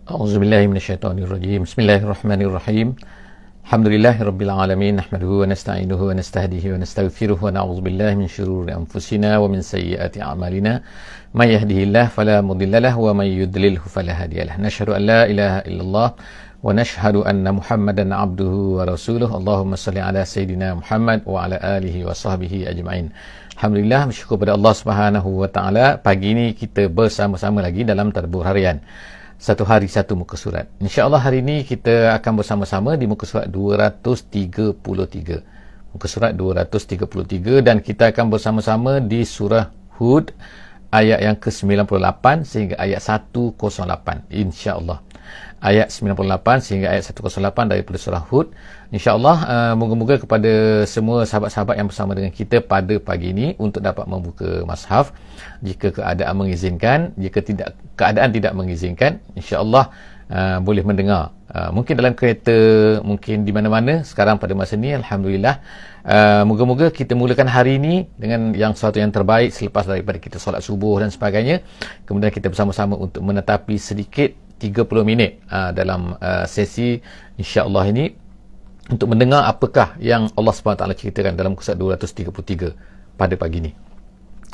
A'udzubillahi minasyaitonirrajim. Bismillahirrahmanirrahim. Alhamdulillahirabbil alamin, nahmaduhu wa nasta'inuhu wa nastahdihi wa nastaghfiruh wa na'udzubillahi min syururi anfusina wa min sayyiati a'malina. May yahdihillahu fala mudhillalah wa may yudlilhu fala hadiyalah. Nashhadu an la ilaha illallah wa nashhadu anna Muhammadan 'abduhu wa rasuluh. Allahumma shalli ala sayidina Muhammad wa ala alihi wa sahbihi ajma'in. Alhamdulillah, bersyukur pada Allah Subhanahu wa taala. Pagi ini kita bersama-sama lagi dalam tadabbur harian. Satu hari satu muka surat. InsyaAllah hari ini kita akan bersama-sama di muka surat 233. Muka surat 233, dan kita akan bersama-sama di surah Hud ayat yang ke-98 sehingga ayat 108. InsyaAllah. Ayat 98 sehingga ayat 108 daripada surah Hud. InsyaAllah moga-moga kepada semua sahabat-sahabat yang bersama dengan kita pada pagi ini untuk dapat membuka mushaf jika keadaan mengizinkan. Jika keadaan tidak mengizinkan, InsyaAllah boleh mendengar. Mungkin dalam kereta, mungkin di mana-mana sekarang pada masa ini. Alhamdulillah. Moga-moga kita mulakan hari ini dengan yang sesuatu yang terbaik selepas daripada kita solat subuh dan sebagainya. Kemudian kita bersama-sama untuk menetapi sedikit 30 minit dalam sesi insya-Allah ini untuk mendengar apakah yang Allah SWT ceritakan dalam muka surat 233 pada pagi ini.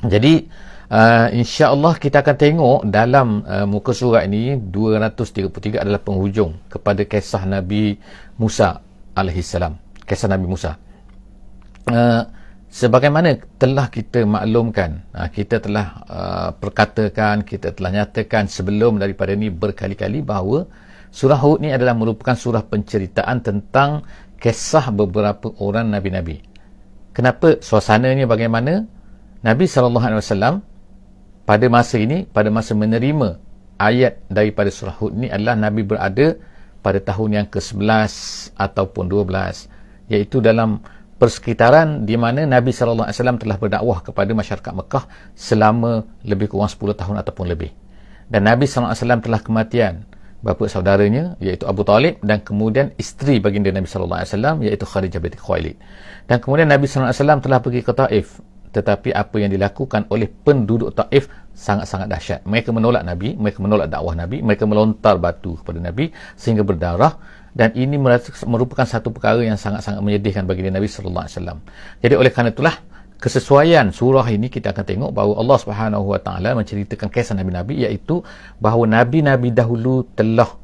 Jadi insya-Allah kita akan tengok dalam muka surat ini 233 adalah penghujung kepada kisah Nabi Musa alaihissalam. Kisah Nabi Musa. Sebagaimana telah kita maklumkan, kita telah perkatakan, kita telah nyatakan sebelum daripada ini berkali-kali bahawa surah Hud ni adalah merupakan surah penceritaan tentang kisah beberapa orang Nabi-Nabi. Kenapa? Suasananya bagaimana? Nabi SAW pada masa ini, pada masa menerima ayat daripada surah Hud ni adalah Nabi berada pada tahun yang ke-11 ataupun 12, iaitu dalam persekitaran di mana Nabi SAW telah berdakwah kepada masyarakat Mekah selama lebih kurang 10 tahun ataupun lebih. Dan Nabi SAW telah kematian bapa saudaranya iaitu Abu Talib, dan kemudian isteri baginda Nabi SAW iaitu Khadijah binti Khuwailid. Dan kemudian Nabi SAW telah pergi ke Taif, tetapi apa yang dilakukan oleh penduduk Taif sangat-sangat dahsyat. Mereka menolak Nabi, mereka menolak dakwah Nabi, mereka melontar batu kepada Nabi sehingga berdarah. Dan ini merupakan satu perkara yang sangat-sangat menyedihkan bagi Nabi sallallahu alaihi wasallam. Jadi oleh kerana itulah kesesuaian surah ini kita akan tengok bahawa Allah Subhanahu wa taala menceritakan kisah nabi-nabi, iaitu bahawa nabi-nabi dahulu telah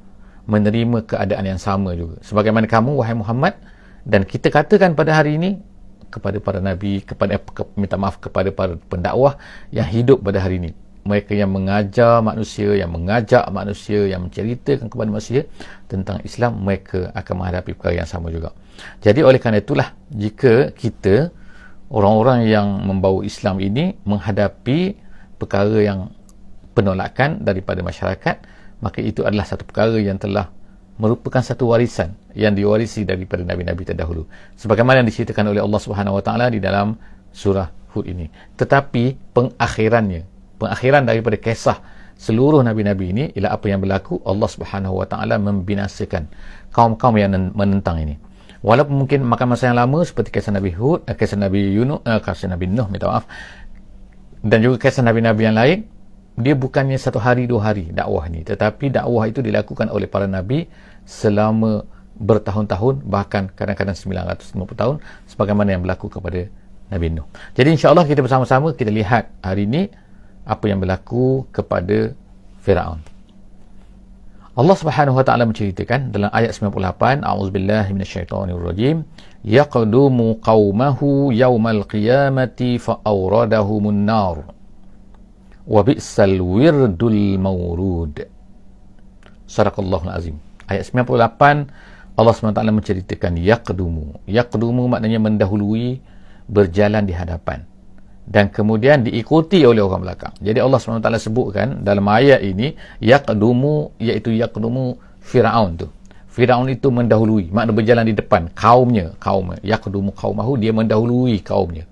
menerima keadaan yang sama juga sebagaimana kamu wahai Muhammad. Dan kita katakan pada hari ini kepada para nabi, kepada para pendakwah yang hidup pada hari ini, mereka yang mengajar manusia, yang mengajak manusia, yang menceritakan kepada manusia tentang Islam, mereka akan menghadapi perkara yang sama juga. Jadi oleh kerana itulah, jika kita orang-orang yang membawa Islam ini menghadapi perkara yang penolakan daripada masyarakat, maka itu adalah satu perkara yang telah merupakan satu warisan yang diwarisi daripada nabi-nabi terdahulu, sebagaimana yang diceritakan oleh Allah Subhanahu wa taala di dalam surah Hud ini. Tetapi pengakhiran daripada kisah seluruh nabi-nabi ini ialah apa yang berlaku. Allah Subhanahu wa taala membinasakan kaum-kaum yang menentang ini. Walaupun mungkin makan masa yang lama seperti kisah Nabi Hud, kisah Nabi kisah Nabi Nuh, dan juga kisah nabi-nabi yang lain, dia bukannya satu hari dua hari dakwah ni, tetapi dakwah itu dilakukan oleh para nabi selama bertahun-tahun, bahkan kadang-kadang 950 tahun, sebagaimana yang berlaku kepada Nabi Nuh. Jadi insya-Allah kita bersama-sama kita lihat hari ini apa yang berlaku kepada Firaun. Allah Subhanahu wa taala menceritakan dalam ayat 98, a'udzubillahi minasyaitonirrajim, yaqdumu qaumahu yaumal qiyamati fa awradahumun nar wa bi'sal wirdul mawrud. Sadaqallahul azim. Ayat 98, Allah SWT menceritakan yaqdumu maknanya mendahului, berjalan di hadapan, dan kemudian diikuti oleh orang belakang. Jadi Allah SWT sebutkan dalam ayat ini yaqdumu, iaitu yaqdumu Firaun tu. Firaun itu mendahului, makna berjalan di depan kaumnya. Yaqdumu qaumahu, dia mendahului kaumnya,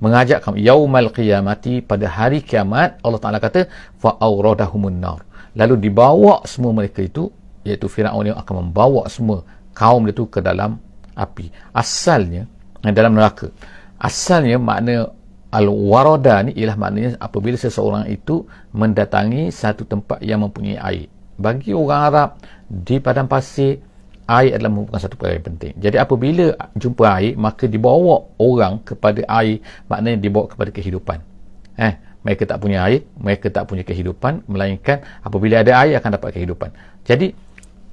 mengajak kaum yaumal qiyamati, pada hari kiamat. Allah Taala kata fa awradahumun nar, lalu dibawa semua mereka itu, iaitu Firaun yang akan membawa semua kaum itu ke dalam api. Asalnya dalam neraka. Asalnya makna Al-warada ni ialah maknanya apabila seseorang itu mendatangi satu tempat yang mempunyai air. Bagi orang Arab di padang pasir, air adalah merupakan satu perkara yang penting. Jadi apabila jumpa air, maka dibawa orang kepada air, maknanya dibawa kepada kehidupan. Mereka tak punya air, mereka tak punya kehidupan, melainkan apabila ada air akan dapat kehidupan. Jadi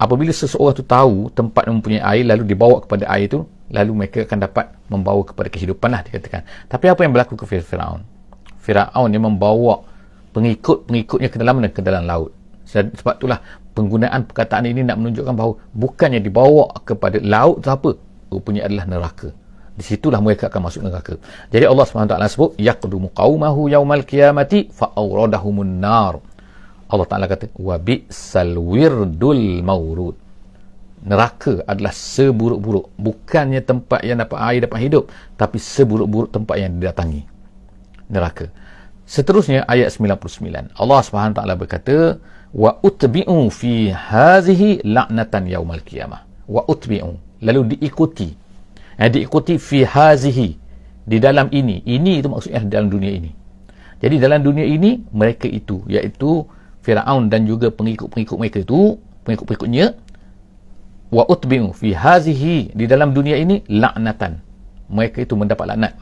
apabila seseorang tu tahu tempat yang mempunyai air, lalu dibawa kepada air tu, lalu mereka akan dapat membawa kepada kehidupan lah, dikatakan. Tapi apa yang berlaku ke Firaun? Firaun yang membawa pengikut-pengikutnya ke dalam dan ke dalam laut. Sebab itulah penggunaan perkataan ini nak menunjukkan bahawa bukannya dibawa kepada laut tu apa? Rupanya adalah neraka. Di situlah mereka akan masuk neraka. Jadi Allah SWT sebut yaqdumu qaumahu yaumal qiyamati fa awradahumun nar. Allah Taala kata wa bi'sal wirdul maurud. Neraka adalah seburuk-buruk, bukannya tempat yang dapat air, dapat hidup, tapi seburuk-buruk tempat yang didatangi, neraka. Seterusnya ayat 99, Allah SWT berkata wa utbi'u fi hazihi la'natan yaumal qiyamah. Wa utbi'u, lalu diikuti. Diikuti fi hazihi, di dalam ini itu maksudnya dalam dunia ini. Jadi dalam dunia ini mereka itu, iaitu Firaun dan juga pengikut-pengikut mereka itu, pengikut-pengikutnya, wa utbi'u fi hazihi, di dalam dunia ini laknatan, mereka itu mendapat laknat.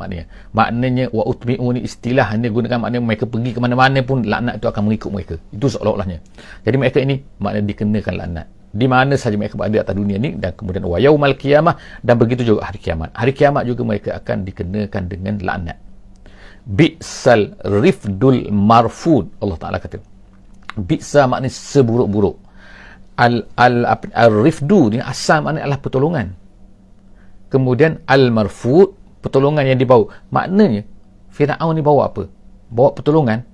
Maknanya wa utbi'u ni istilah ini gunakan, maknanya mereka pergi ke mana-mana pun laknat itu akan mengikut mereka. Itu seolah-olahnya. Jadi mereka ini maknanya dikenakan laknat di mana saja mereka berada atas dunia ini, dan kemudian wa yaumal qiyamah, dan begitu juga hari kiamat. Hari kiamat juga mereka akan dikenakan dengan laknat. Bi'sal rifdul marfud, Allah Ta'ala kata. Bi'sa maknanya seburuk-buruk. Al-rifdu ni asal maknanya adalah pertolongan. Kemudian al-marfud, pertolongan yang dibawa. Maknanya Firaun ni bawa apa? Bawa pertolongan?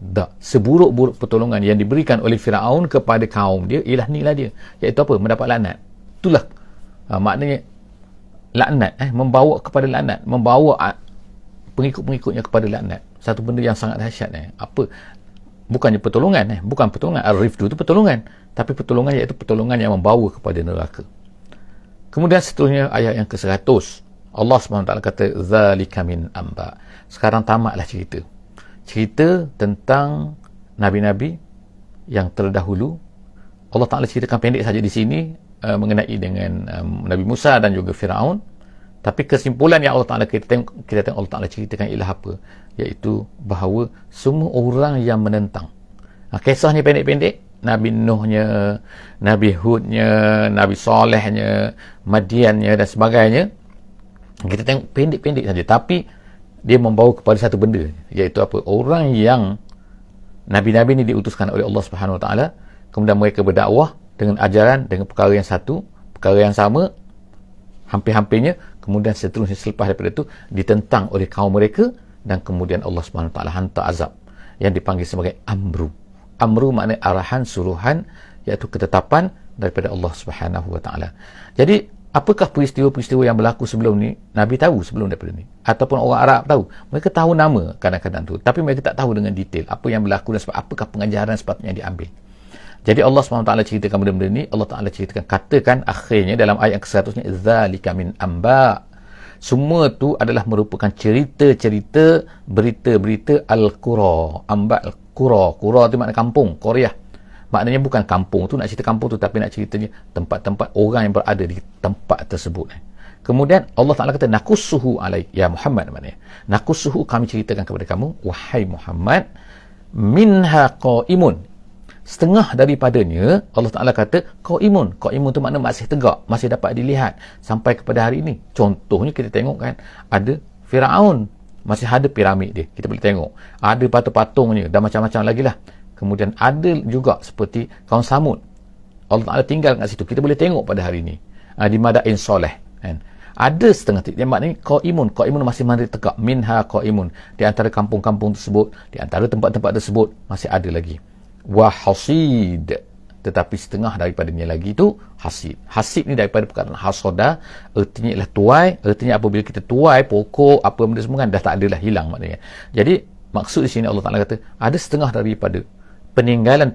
Tak. Seburuk-buruk pertolongan yang diberikan oleh Firaun kepada kaum dia, ialah inilah dia, iaitu apa? Mendapat laknat. Itulah maknanya laknat, membawa kepada laknat, membawa pengikut-pengikutnya kepada laknat. Satu benda yang sangat dahsyat. Apa? Bukannya pertolongan, bukan pertolongan. Ar-rifdu itu pertolongan, tapi pertolongan iaitu pertolongan yang membawa kepada neraka. Kemudian seterusnya ayat yang ke-100, Allah SWT kata zalika min amba. Sekarang tamatlah cerita tentang nabi-nabi yang terdahulu. Allah Ta'ala ceritakan pendek saja di sini mengenai dengan Nabi Musa dan juga Firaun. Tapi kesimpulan yang Allah Ta'ala kita tengok Allah Ta'ala ceritakan ialah apa? Iaitu bahawa semua orang yang menentang. Kisahnya pendek-pendek. Nabi Nuhnya, Nabi Hudnya, Nabi Salehnya, Madiannya dan sebagainya. Kita tengok pendek-pendek saja. Tapi dia membawa kepada satu benda, iaitu apa? Orang yang Nabi-Nabi ini diutuskan oleh Allah Subhanahu Wa Taala, kemudian mereka berdakwah dengan ajaran, dengan perkara yang satu, perkara yang sama, hampir-hampirnya, kemudian seterusnya selepas daripada itu ditentang oleh kaum mereka, dan kemudian Allah Subhanahu Wa Taala hantar azab yang dipanggil sebagai amru. Amru maknanya arahan, suruhan, iaitu ketetapan daripada Allah Subhanahu Wa Taala. Jadi apakah peristiwa-peristiwa yang berlaku sebelum ni? Nabi tahu sebelum daripada ni, ataupun orang Arab tahu. Mereka tahu nama kadang-kadang tu, tapi mereka tak tahu dengan detail apa yang berlaku dan sebab apakah pengajaran sepatutnya diambil. Jadi Allah SWT ceritakan benda-benda ni. Allah Ta'ala ceritakan, katakan akhirnya dalam ayat ke-100 zalika min amba. Semua tu adalah merupakan cerita-cerita, berita-berita al-qura. Amba al-qura. Qura tu makna kampung, Korea. Maknanya bukan kampung tu, nak cerita kampung tu, tapi nak ceritanya tempat-tempat orang yang berada di tempat tersebut. Kemudian Allah Ta'ala kata nakussuhu alaik ya Muhammad, maknanya nakussuhu, kami ceritakan kepada kamu wahai Muhammad, minha qaimun, setengah daripadanya Allah Ta'ala kata qaimun. Qaimun tu makna masih tegak, masih dapat dilihat sampai kepada hari ini. Contohnya kita tengok kan, ada Firaun, masih ada piramid dia, kita boleh tengok, ada patung-patungnya dan macam-macam lagi lah. Kemudian ada juga seperti kaum Samud, Allah Ta'ala tinggal kat situ, kita boleh tengok pada hari ini di Madain Soleh kan. Ada setengah yang maknanya qaimun masih mandi tegak, minha qaimun, di antara kampung-kampung tersebut, di antara tempat-tempat tersebut masih ada lagi. Wa hasid, tetapi setengah daripadanya lagi itu hasid. Hasid ni daripada perkataan hasoda, artinya ialah tuai. Artinya apabila kita tuai pokok apa benda semua kan, dah tak adalah, hilang maknanya. Jadi maksud di sini Allah Ta'ala kata ada setengah daripada peninggalan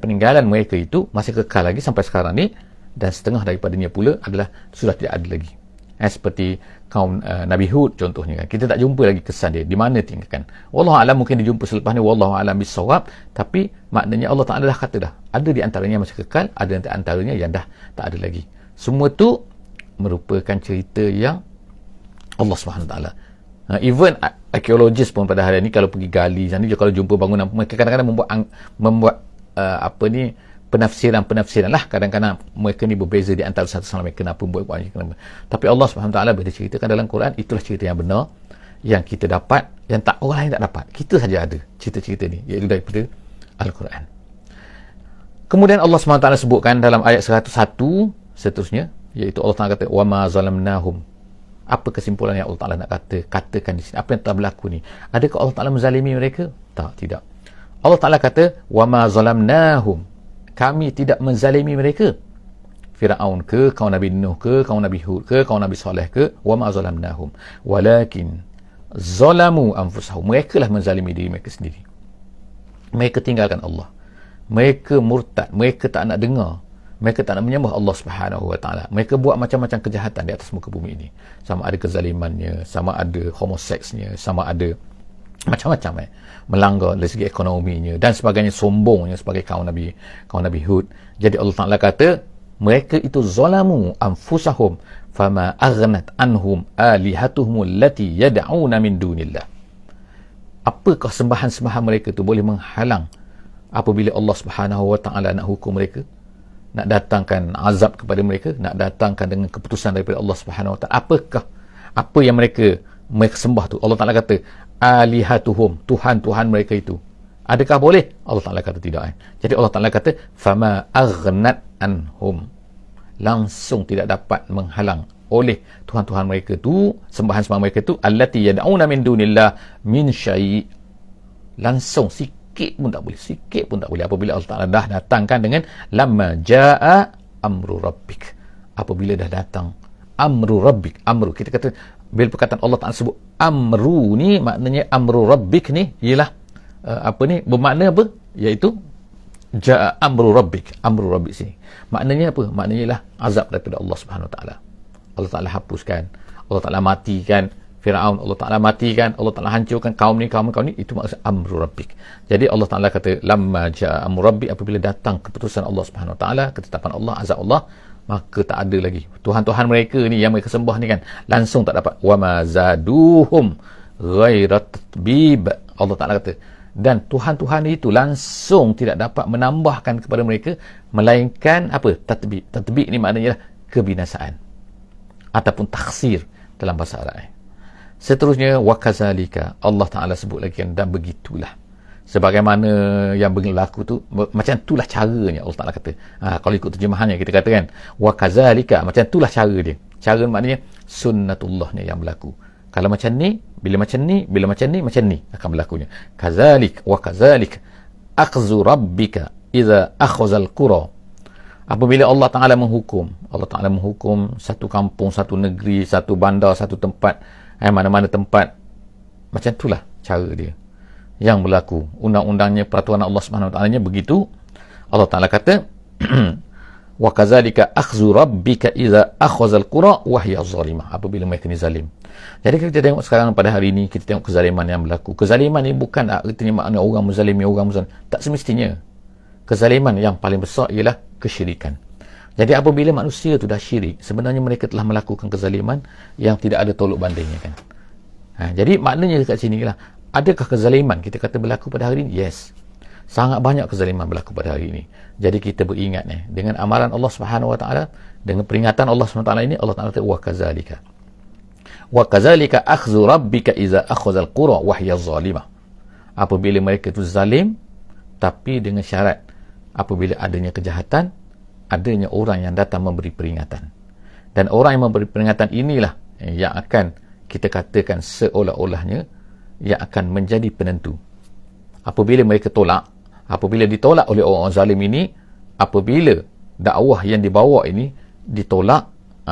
mereka itu masih kekal lagi sampai sekarang ni, dan setengah daripadanya pula adalah sudah tidak ada lagi. Seperti kaum Nabi Hud contohnya kan. Kita tak jumpa lagi kesan dia. Di mana tinggalkan? Wallahu a'lam, mungkin dijumpa selepas ni. Wallahu a'lam bis-shawab. Tapi maknanya Allah Ta'ala dah kata dah. Ada di antaranya masih kekal, ada di antaranya yang dah tak ada lagi. Semua tu merupakan cerita yang Allah SWT. Even arkeologis pun pada hari ini kalau pergi gali sana, kalau jumpa bangunan, mereka kadang-kadang membuat penafsiran lah. Kadang-kadang mereka ni berbeza di antara satu sama lain. Kenapa buat macam kenapa. Tapi Allah SWT bila ceritakan dalam Quran, itulah cerita yang benar yang kita dapat, yang tak orang lain tak dapat. Kita saja ada cerita-cerita ni, iaitu daripada Al-Quran. Kemudian Allah SWT sebutkan dalam ayat 101 seterusnya, iaitu Allah Ta'ala kata وَمَا ظَلَمْنَاهُمْ. Apa kesimpulan yang Allah Ta'ala nak katakan di sini? Apa yang telah berlaku ni? Adakah Allah Ta'ala menzalimi mereka? Tidak. Allah Ta'ala kata وَمَا ظَلَمْنَاهُمْ. Kami tidak menzalimi mereka. Firaun ke, kaum Nabi Nuh ke, kaum Nabi Hud ke, kaum Nabi Saleh ke, وَمَا ظَلَمْنَاهُمْ وَلَكِنْ ظَلَمُوا أَنفُسَهُمْ. Mereka lah menzalimi diri mereka sendiri. Mereka tinggalkan Allah. Mereka murtad. Mereka tak nak dengar. Mereka tak nak menyembah Allah Subhanahu Wa Taala. Mereka buat macam-macam kejahatan di atas muka bumi ini. Sama ada kezalimannya, sama ada homoseksnya, sama ada macam-macam melanggar dari segi ekonominya dan sebagainya, sombongnya sebagai kaum Nabi Hud. Jadi Allah Taala kata mereka itu zalamu anfusahum fama aghnat anhum alihatuhum allati yad'una min dunillah. Apakah sembahan-sembahan mereka itu boleh menghalang apabila Allah Subhanahu Wa Taala nak hukum mereka, nak datangkan azab kepada mereka, nak datangkan dengan keputusan daripada Allah Subhanahu Wa Taala? Apa yang mereka sembah tu? Allah Taala kata alihatuhum, Tuhan-Tuhan mereka itu. Adakah boleh? Allah Taala kata tidak. Jadi Allah Taala kata fama aghnat anhum, langsung tidak dapat menghalang oleh Tuhan-Tuhan mereka tu, sembahan-sembahan mereka tu, allati yad'una min dunillah min syai'. Langsung sikit pun tak boleh apabila Allah Ta'ala dah datangkan dengan lamma jaa amru rabbik. Apabila dah datang amru rabbik. Amru, kita kata bila perkataan Allah Ta'ala sebut amru ni, maknanya amru rabbik ni ialah bermakna apa? Iaitu jaa amru rabbik. Amru rabbik sini maknanya apa? Maknanya ialah azab daripada Allah Subhanahu Wa Ta'ala. Allah Ta'ala hapuskan, Allah Ta'ala matikan Firaun, Allah Ta'ala matikan, Allah Ta'ala hancurkan kaum ni, itu maksud amru rabbik. Jadi Allah Ta'ala kata lamma jaa amru rabbik, apabila datang keputusan Allah Subhanahu Wa Ta'ala, ketetapan Allah, azab Allah, maka tak ada lagi Tuhan-Tuhan mereka ni yang mereka sembah ni kan, langsung tak dapat. Wa ma zaduhum ghaira tatbib. Allah Ta'ala kata, dan Tuhan-Tuhan itu langsung tidak dapat menambahkan kepada mereka melainkan apa? Tatbib. Tatbib ni maknanya kebinasaan ataupun taksir dalam bahasa Arab. Seterusnya wakazalika, Allah Ta'ala sebut lagi kan, dan begitulah sebagaimana yang berlaku tu, macam itulah caranya. Allah Ta'ala kata, kalau ikut terjemahannya kita kata kan, wakazalika, macam itulah cara dia. Cara maknanya sunnatullahnya yang berlaku. Kalau macam ni, bila macam ni, macam ni akan berlakunya. Kazalik wakazalik akhzu rabbika idza akhazal qura. Apabila Allah Ta'ala menghukum satu kampung, satu negeri, satu bandar, satu tempat, mana-mana tempat, macam itulah cara dia yang berlaku. Undang-undangnya, peraturan Allah Subhanahu Wa Ta'ala begitu. Allah Ta'ala kata wa kadzalika akhzu rabbika idza akhazal qura wa hiya zalimah. Apabila mereka ni zalim. Jadi kita tengok sekarang pada hari ini, kita tengok kezaliman yang berlaku. Kezaliman ni bukan artinya makna orang menzalimi orang muzlim. Tak semestinya. Kezaliman yang paling besar ialah kesyirikan. Jadi apabila manusia tu dah syirik, sebenarnya mereka telah melakukan kezaliman yang tidak ada tolok bandingnya kan. Jadi maknanya dekat sini lah, adakah kezaliman kita kata berlaku pada hari ini? Yes. Sangat banyak kezaliman berlaku pada hari ini. Jadi kita beringat dengan amaran Allah Subhanahu Wa Ta'ala, dengan peringatan Allah Subhanahu Wa Ta'ala ini, Allah Ta'ala kata wa kadzalika akhzu rabbika idza akhazal qura wa hiya zalimah. Apabila mereka itu zalim, tapi dengan syarat apabila adanya kejahatan, adanya orang yang datang memberi peringatan. Dan orang yang memberi peringatan inilah yang akan kita katakan seolah-olahnya yang akan menjadi penentu. Apabila mereka tolak, apabila ditolak oleh orang zalim ini, apabila dakwah yang dibawa ini ditolak,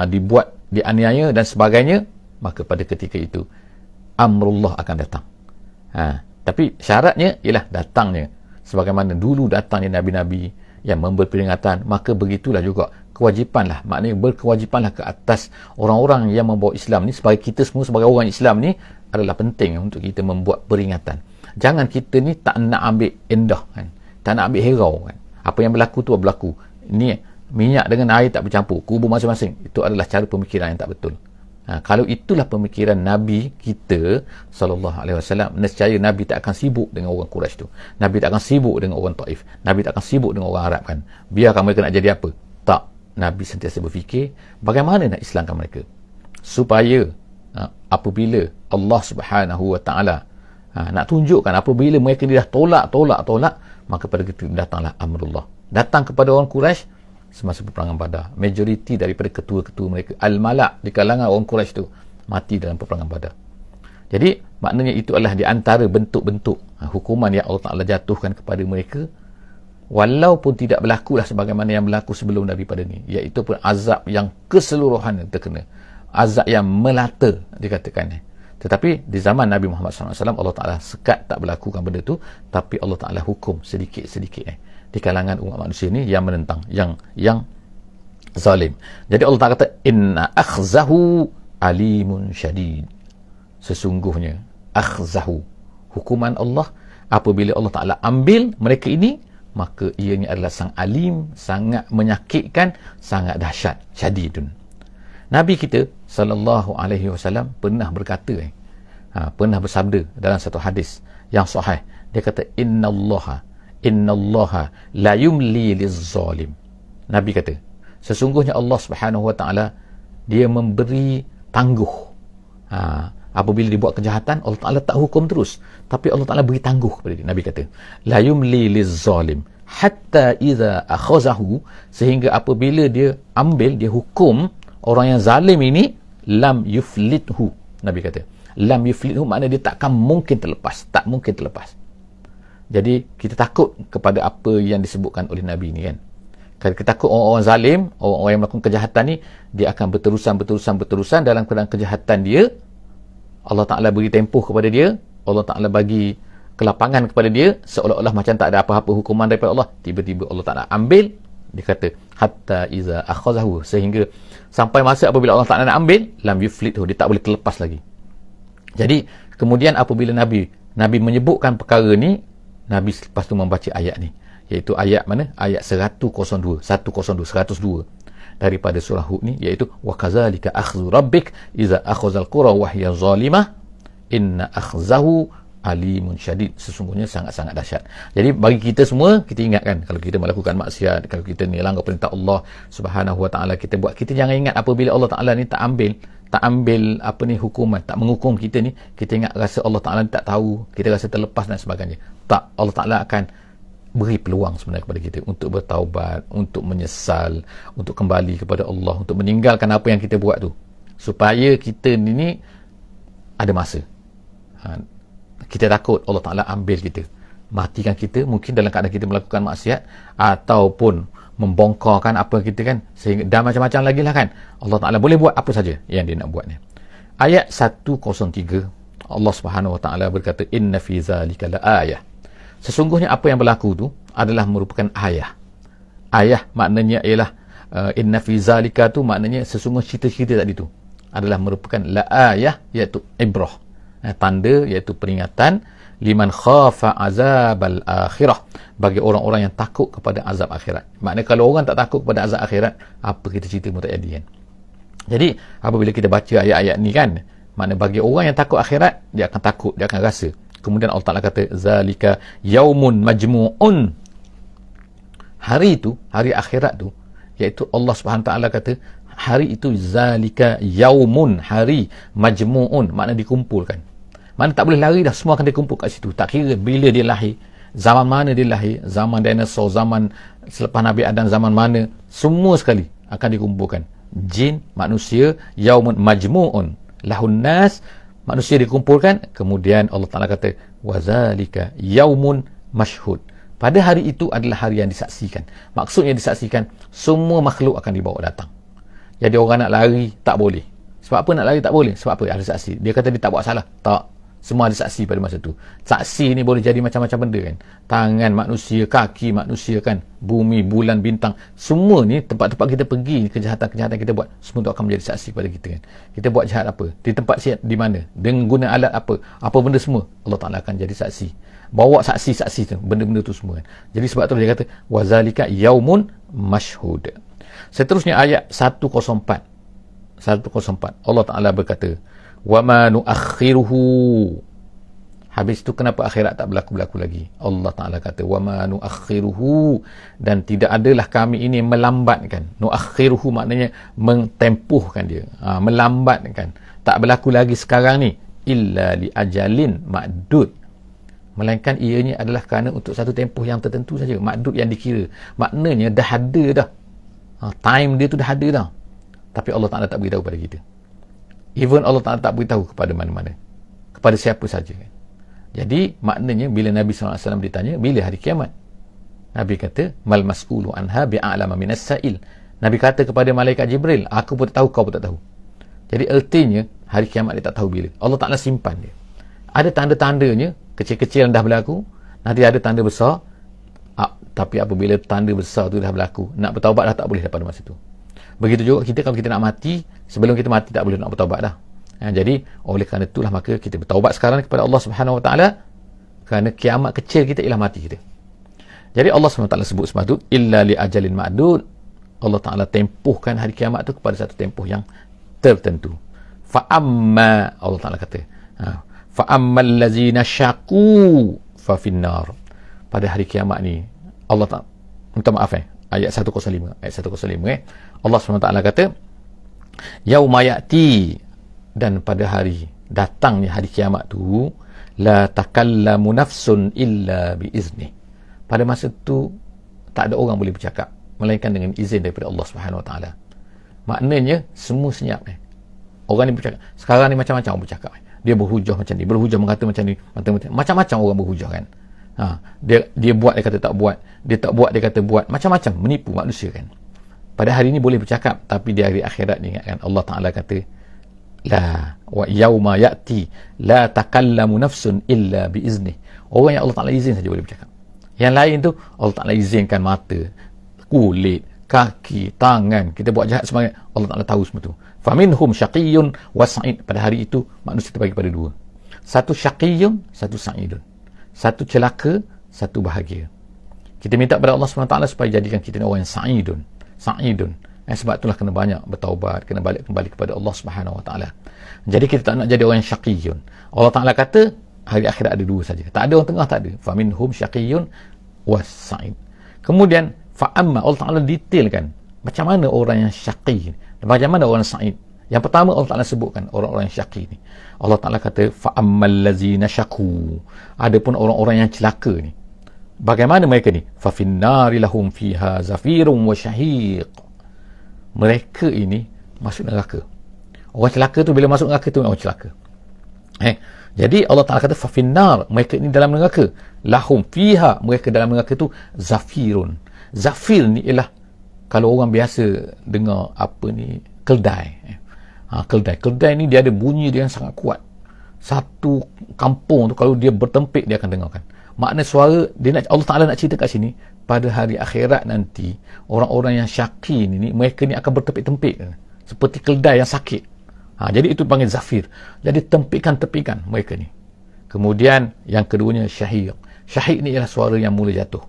dibuat, dianiaya dan sebagainya, maka pada ketika itu amrullah akan datang. Tapi syaratnya ialah datangnya sebagaimana dulu datangnya nabi-nabi yang memberi peringatan, maka begitulah juga kewajipan lah, maknanya berkewajipan lah ke atas orang-orang yang membawa Islam ni, sebagai kita semua sebagai orang Islam ni, adalah penting untuk kita membuat peringatan. Jangan kita ni tak nak ambil endah kan, tak nak ambil herau kan, apa yang berlaku tu berlaku, ni minyak dengan air tak bercampur, kubur masing-masing. Itu adalah cara pemikiran yang tak betul. Kalau itulah pemikiran Nabi kita SAW, nescaya Nabi tak akan sibuk dengan orang Quraisy tu, Nabi tak akan sibuk dengan orang Taif, Nabi tak akan sibuk dengan orang Arab kan, biarkan mereka nak jadi apa. Tak, Nabi sentiasa berfikir bagaimana nak Islamkan mereka, supaya apabila Allah Subhanahu Wa Taala nak tunjukkan, apabila mereka ni dah tolak, maka pada ketika datanglah amrullah, datang kepada orang Quraisy semasa peperangan Badar. Majoriti daripada ketua-ketua mereka, al-malak di kalangan orang Quraisy tu, mati dalam peperangan Badar. Jadi maknanya itu adalah di antara bentuk-bentuk hukuman yang Allah Ta'ala jatuhkan kepada mereka, walaupun tidak berlaku lah sebagaimana yang berlaku sebelum daripada ni, iaitu pun azab yang keseluruhan terkena, azab yang melata dikatakan. Tetapi di zaman Nabi Muhammad SAW, Allah Ta'ala sekat tak berlakukan benda tu, tapi Allah Ta'ala hukum sedikit-sedikit di kalangan umat manusia ni yang menentang, yang zalim. Jadi Allah Ta'ala kata, inna akhzahu alimun syadid. Sesungguhnya akhzahu, hukuman Allah apabila Allah Ta'ala ambil mereka ini, maka ianya adalah sang alim, sangat menyakitkan, sangat dahsyat, syadidun. Nabi kita SAW pernah berkata, pernah bersabda dalam satu hadis yang sahih. Dia kata, innallaha la yumli lizzalim. Nabi kata, sesungguhnya Allah Subhanahu Wa Taala, dia memberi tangguh. Apabila dia buat kejahatan, Allah Ta'ala tak hukum terus, tapi Allah Ta'ala beri tangguh kepada dia. Nabi kata, la yumli lizzalim hatta idza akhazahu, sehingga apabila dia ambil, dia hukum orang yang zalim ini, lam yuflithu. Nabi kata, lam yuflithu maknanya dia takkan mungkin terlepas, tak mungkin terlepas. Jadi kita takut kepada apa yang disebutkan oleh Nabi ni kan. Kalau kita takut orang-orang zalim, orang-orang yang melakukan kejahatan ni, dia akan berterusan dalam keadaan kejahatan dia. Allah Ta'ala beri tempoh kepada dia, Allah Ta'ala bagi kelapangan kepada dia, seolah-olah macam tak ada apa-apa hukuman daripada Allah. Tiba-tiba Allah Ta'ala ambil. Dia kata, hatta iza akhazahu, sehingga sampai masa apabila Allah Ta'ala nak ambil, lam yuflithu, dia tak boleh terlepas lagi. Jadi kemudian apabila Nabi menyebutkan perkara ni, Nabi lepas tu membaca ayat ni, iaitu ayat mana? Ayat 102 daripada surah Hud ni, iaitu wa kadzalika akhdhu rabbik idza akhadhal qura wa hiya zalimah inna akhzahu alimun syadid. Sesungguhnya sangat-sangat dahsyat. Jadi bagi kita semua, kita ingatkan, kalau kita melakukan maksiat, kalau kita ni langgar perintah Allah Subhanahu Wa Taala, kita buat, kita jangan ingat apabila Allah Taala ni tak ambil apa ni hukuman, tak menghukum kita ni, kita ingat rasa Allah Ta'ala tak tahu, kita rasa terlepas dan sebagainya. Tak, Allah Ta'ala akan beri peluang sebenarnya kepada kita untuk bertaubat, untuk menyesal, untuk kembali kepada Allah, untuk meninggalkan apa yang kita buat tu, supaya kita ni ada masa. Kita takut Allah Ta'ala ambil kita, matikan kita, mungkin dalam keadaan kita melakukan maksiat, ataupun membongkarkan apa kita kan, sehingga dan macam-macam lagi lah kan. Allah Ta'ala boleh buat apa saja yang dia nak buat ni. Ayat 103, Allah Subhanahu Wa Ta'ala berkata, inna fi zalika la ayah. Sesungguhnya apa yang berlaku tu adalah merupakan ayah. Ayah maknanya ialah inna fi zalika tu maknanya sesungguhnya cerita-cerita tadi tu adalah merupakan la ayah, iaitu ibrah, tanda, iaitu peringatan, liman khafa azabal akhirah, bagi orang-orang yang takut kepada azab akhirat. Maknanya kalau orang tak takut kepada azab akhirat, apa kita cerita pun tak jadi kan. Jadi apabila kita baca ayat-ayat ni kan, maknanya bagi orang yang takut akhirat, dia akan takut, dia akan rasa. Kemudian Allah Ta'ala kata, zalika yaumun majmu'un. Hari itu, hari akhirat tu, iaitu Allah Subhanahu Ta'ala kata, hari itu zalika yaumun, hari majmu'un, maknanya dikumpulkan. Mana tak boleh lari dah, semua akan dikumpul kat situ. Tak kira bila dia lahir, zaman mana dia lahir, zaman dinosaur, zaman selepas Nabi Adam, zaman mana, semua sekali akan dikumpulkan. Jin, manusia, yaumun majmu'un lahun nas, manusia dikumpulkan. Kemudian Allah Ta'ala kata, wazalika yaumun mashhud. Pada hari itu adalah hari yang disaksikan. Maksudnya disaksikan, semua makhluk akan dibawa datang. Jadi orang nak lari tak boleh. Sebab apa nak lari tak boleh? Sebab apa? Ada saksi. Dia kata dia tak buat salah. Tak. Semua ada saksi pada masa tu. Saksi ni boleh jadi macam-macam benda kan. Tangan manusia, kaki manusia kan, bumi, bulan, bintang. Semua ni tempat-tempat kita pergi, kejahatan-kejahatan kita buat, semua tu akan menjadi saksi pada kita kan. Kita buat jahat apa? Di tempat sihat di mana? Dengan guna alat apa? Apa benda semua? Allah Ta'ala akan jadi saksi. Bawa saksi-saksi tu, benda-benda tu semua kan. Jadi sebab tu dia kata, wazalika yaumun mashhud. Seterusnya ayat 104. Allah Ta'ala berkata, وَمَا نُؤَخِّرُهُ. Habis itu kenapa akhirat tak berlaku-berlaku lagi? Allah Ta'ala kata, وَمَا نُؤَخِّرُهُ. Dan tidak adalah kami ini melambatkan. Nu'akhiruhu maknanya mentempuhkan dia, melambatkan. Tak berlaku lagi sekarang ni. Illa li ajalin ma'dud. Melainkan ianya adalah kerana untuk satu tempoh yang tertentu saja. Ma'dud yang dikira. Maknanya dah ada dah. Time dia tu dah ada dah. Tapi Allah Ta'ala tak beritahu pada kita. Even Allah Ta'ala tak beritahu kepada mana-mana, kepada siapa saja. Jadi maknanya bila Nabi SAW ditanya bila hari kiamat, Nabi kata mal mas'ulu anha bi'alama minas sa'il. Nabi kata kepada malaikat Jibril, aku pun tak tahu, kau pun tak tahu. Jadi artinya hari kiamat dia tak tahu bila. Allah Ta'ala simpan dia. Ada tanda-tandanya, kecil-kecil yang dah berlaku, nanti ada tanda besar. Tapi apabila tanda besar tu dah berlaku, nak bertaubat dah tak boleh pada masa tu. Begitu juga kita, kalau kita nak mati, sebelum kita mati tak boleh nak bertaubat dah. Jadi oleh kerana itulah maka kita bertaubat sekarang kepada Allah Subhanahu Wa Taala, kerana kiamat kecil kita ialah mati kita. Jadi Allah Subhanahu Wa Taala sebut semua tu illa li ajalin ma'dud. Allah Taala tempuhkan hari kiamat tu kepada satu tempoh yang tertentu. Fa amma, Allah Taala kata, fa ammal ladzina syaqu fa finnar. Pada hari kiamat ni Allah Taala, minta maaf ayat 105, Allah SWT kata, yauma ya'ti, dan pada hari datangnya hari kiamat tu, la takallamu nafsun illa biizni. Pada masa tu tak ada orang boleh bercakap melainkan dengan izin daripada Allah Subhanahu Wa Taala. Maknanya semua senyap. Orang ni bercakap. Sekarang ni macam-macam orang bercakap. Dia berhujah macam ni, berhujah mengata macam ni, macam-macam orang berhujah kan. Dia buat, dia kata tak buat, dia tak buat, dia kata buat, macam-macam, menipu manusia kan. Pada hari ni boleh bercakap, tapi di hari akhirat ni kan, Allah Ta'ala kata, la wa yauma ya'ti la takallamu nafsun illa biiznih. Orang yang Allah Ta'ala izin saja boleh bercakap. Yang lain tu Allah Ta'ala izinkan mata, kulit, kaki, tangan, kita buat jahat semuanya, Allah Ta'ala tahu semua tu. Faminhum syaqiyyun wa sa'id. Pada hari itu manusia terbagi pada dua. Satu syaqiyyun, satu sa'idun. Satu celaka, satu bahagia. Kita minta kepada Allah SWT supaya jadikan kita orang yang sa'idun. Sebab itulah kena banyak bertaubat, kena balik kembali kepada Allah SWT. Jadi kita tak nak jadi orang yang syaqiyun. Allah Ta'ala kata hari akhirat ada dua saja. Tak ada orang tengah, tak ada. Faminhum syaqiyyun was sa'id. Kemudian fa'amma, Allah Ta'ala detailkan macam mana orang yang syaqi, macam mana orang sa'id. Yang pertama Allah Ta'ala sebutkan orang-orang yang syaqi ni. Allah Ta'ala kata fa'ammal ladzina syaqu. Adapun orang-orang yang celaka ni, bagaimana mereka ni? Fa finnari lahum fiha zafirun wa syahiq. Mereka ini masuk neraka. Orang celaka tu bila masuk neraka tu orang celaka. Jadi Allah Ta'ala kata fa finnar, mereka ni dalam neraka. Lahum fiha, mereka dalam neraka tu zafirun. Zafir ni ialah kalau orang biasa dengar apa ni, keldai. Keldai ni dia ada bunyi dia yang sangat kuat. Satu kampung tu kalau dia bertempik dia akan dengarkan. Makna suara dia nak, Allah Ta'ala nak cerita kat sini, pada hari akhirat nanti orang-orang yang syaqi ni mereka ni akan bertempik-tempik seperti keldai yang sakit. Jadi itu panggil zafir. Jadi tempikan-tempikan mereka ni. Kemudian yang keduanya syahiq. Syahiq ni ialah suara yang mula jatuh,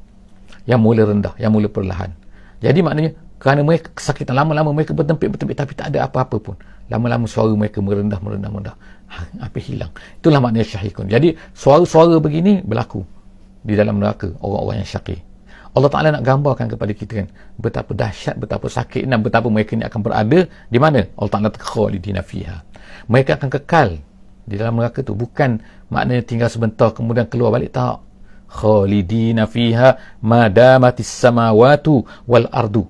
yang mula rendah, yang mula perlahan. Jadi maknanya kerana mereka kesakitan, lama-lama mereka bertempik-bertempik tapi tak ada apa-apa pun. Lama-lama suara mereka merendah. Apa hilang. Itulah maknanya syahiqun. Jadi suara-suara begini berlaku di dalam neraka orang-orang yang syaqi. Allah Ta'ala nak gambarkan kepada kita kan, betapa dahsyat, betapa sakit dan betapa mereka ni akan berada di mana? Allah Ta'ala khalidina fiha. Mereka akan kekal di dalam neraka tu. Bukan maknanya tinggal sebentar kemudian keluar balik, tak. Khalidina fiha madamatis samawatu wal ardu.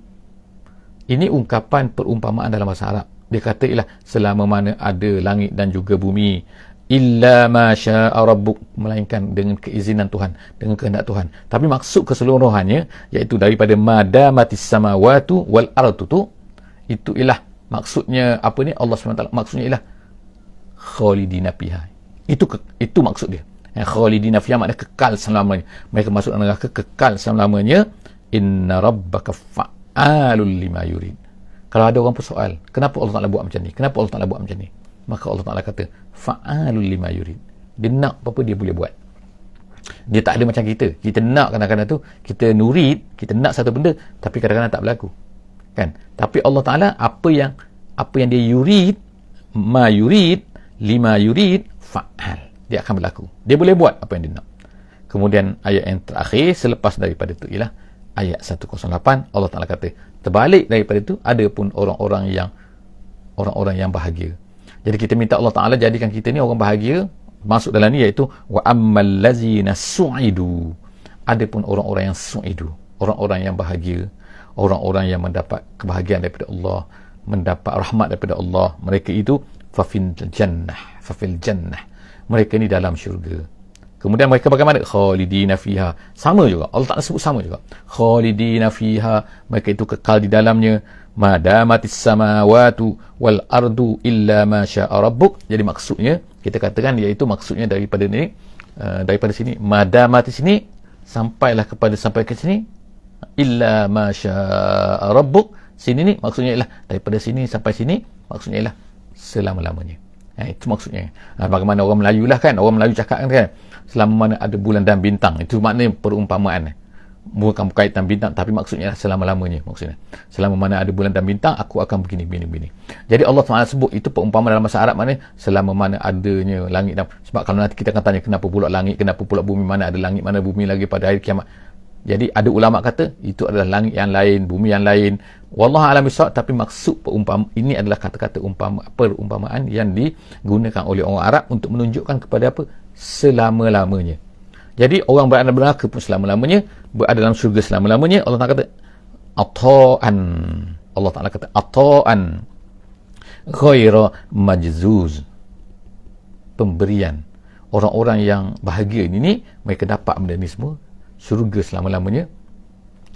Ini ungkapan perumpamaan dalam bahasa Arab. Dia kata ialah selama mana ada langit dan juga bumi, illa ma syaa rabbuk, melainkan dengan keizinan Tuhan, dengan kehendak Tuhan. Tapi maksud keseluruhannya iaitu daripada madamatis samawatu wal ardu tu, itu ialah maksudnya apa ni, Allah SWT maksudnya ialah khalidina fiha, Itu maksud dia. Khalidina fiha maknanya kekal selamanya. Mereka masuk dalam neraka kekal selamanya. Inna rabbaka fa'alul lima yurid. Kalau ada orang pun soal, kenapa Allah Ta'ala buat macam ni? Kenapa Allah Ta'ala buat macam ni? Maka Allah Ta'ala kata, fa'alul lima yurid. Dia nak apa-apa dia boleh buat. Dia tak ada macam kita. Kita nak kadang-kadang tu, kita nurid, kita nak satu benda, tapi kadang-kadang tak berlaku. Kan? Tapi Allah Ta'ala, apa yang dia yurid, ma yurid, lima yurid, fa'al. Dia akan berlaku. Dia boleh buat apa yang dia nak. Kemudian ayat yang terakhir, selepas daripada itu ialah ayat 108, Allah Ta'ala kata, terbalik daripada itu, ada pun orang-orang yang bahagia. Jadi kita minta Allah Ta'ala jadikan kita ni orang bahagia. Masuk dalam ni iaitu wa ammal ladzina su'idu. Ada pun orang-orang yang su'idu, orang-orang yang bahagia, orang-orang yang mendapat kebahagiaan daripada Allah, mendapat rahmat daripada Allah. Mereka itu fafil jannah. Mereka ni dalam syurga. Kemudian mereka bagaimana? Khalidina fiha. Sama juga. Allah Ta'ala sebut sama juga. Khalidina fiha. Mereka itu kekal di dalamnya. Madamatis samawatu wal ardu illa ma sya'a rabbuk. Jadi maksudnya, kita katakan iaitu maksudnya daripada sini. Madamatis sini, sampai ke sini. Illa ma sya'a rabbuk. Sini ni maksudnya ialah daripada sini sampai sini. Maksudnya ialah selama-lamanya. Itu maksudnya. Bagaimana orang Melayu lah kan. Orang Melayu cakap kan, selama mana ada bulan dan bintang. Itu maknanya perumpamaan. Bukan berkaitan bintang, tapi maksudnya selama-lamanya. Maksudnya, selama mana ada bulan dan bintang, aku akan begini. Jadi Allah SWT sebut itu perumpamaan dalam bahasa Arab, maknanya selama mana adanya langit dan, sebab kalau nanti kita akan tanya kenapa pula langit, kenapa pula bumi, mana ada langit, mana bumi lagi pada hari kiamat. Jadi ada ulama kata itu adalah langit yang lain, bumi yang lain. Wallahu a'lam bishawab. Tapi maksud ini adalah kata-kata perumpamaan yang digunakan oleh orang Arab untuk menunjukkan kepada apa? Selama-lamanya. Jadi orang berada dalam neraka pun selama-lamanya, berada dalam syurga selama-lamanya. Allah Ta'ala kata ata'an. Allah Ta'ala kata ata'an ghaira majzuz. Pemberian. Orang-orang yang bahagia ini mereka dapat benda ni semua, syurga selama-lamanya,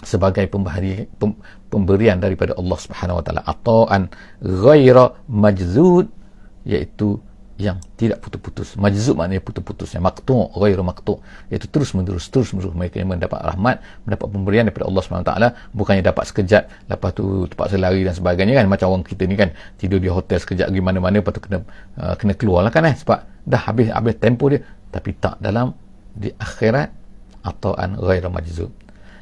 sebagai pemberian daripada Allah Subhanahu Wa Taala. Ata'an ghaira majzud, iaitu yang tidak putus-putus. Majzub maknanya putus-putus. Maqtu' ghairu maqtu', iaitu terus-menerus mereka yang mendapat rahmat, mendapat pemberian daripada Allah Subhanahu Wa Taala, bukannya dapat sekejap lepas tu terpaksa lari dan sebagainya kan. Macam orang kita ni kan, tidur di hotel sekejap pergi mana-mana, lepas tu kena keluar lah kan sebab dah habis tempoh dia. Tapi tak, dalam di akhirat ata'an ghairu majzub.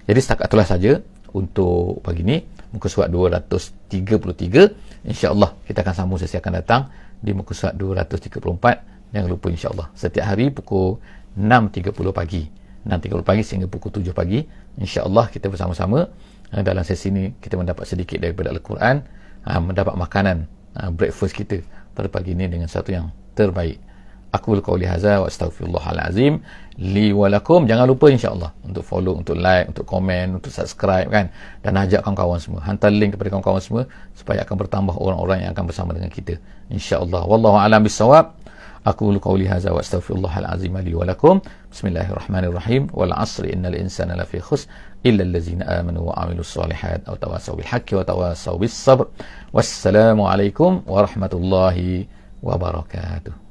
Jadi setakat itulah saja untuk pagi ni, muka surat 233. InsyaAllah kita akan sambung sesi akan datang di muka surat 234. Jangan lupa insyaAllah setiap hari pukul 6.30 pagi sehingga pukul 7 pagi, insyaAllah kita bersama-sama dalam sesi ini kita mendapat sedikit daripada Al-Quran, mendapat makanan breakfast kita pada pagi ini dengan satu yang terbaik. Aku qauli hadza wa astaghfirullahal azim li wa lakum. Jangan lupa insya-Allah untuk follow, untuk like, untuk komen, untuk subscribe kan, dan ajak kawan-kawan semua, hantar link kepada kawan-kawan semua supaya akan bertambah orang-orang yang akan bersama dengan kita insya-Allah. Wallahu a'lam bissawab. Aku qauli hadza wa astaghfirullahal azim li wa lakum. Bismillahirrahmanirrahim. Wal 'asri innal insana lafi khusr illa allazina amanu wa 'amilus solihat wa tawassaw bil haqqi wa tawassaw bis sabr. Wassalamu alaikum warahmatullahi wabarakatuh.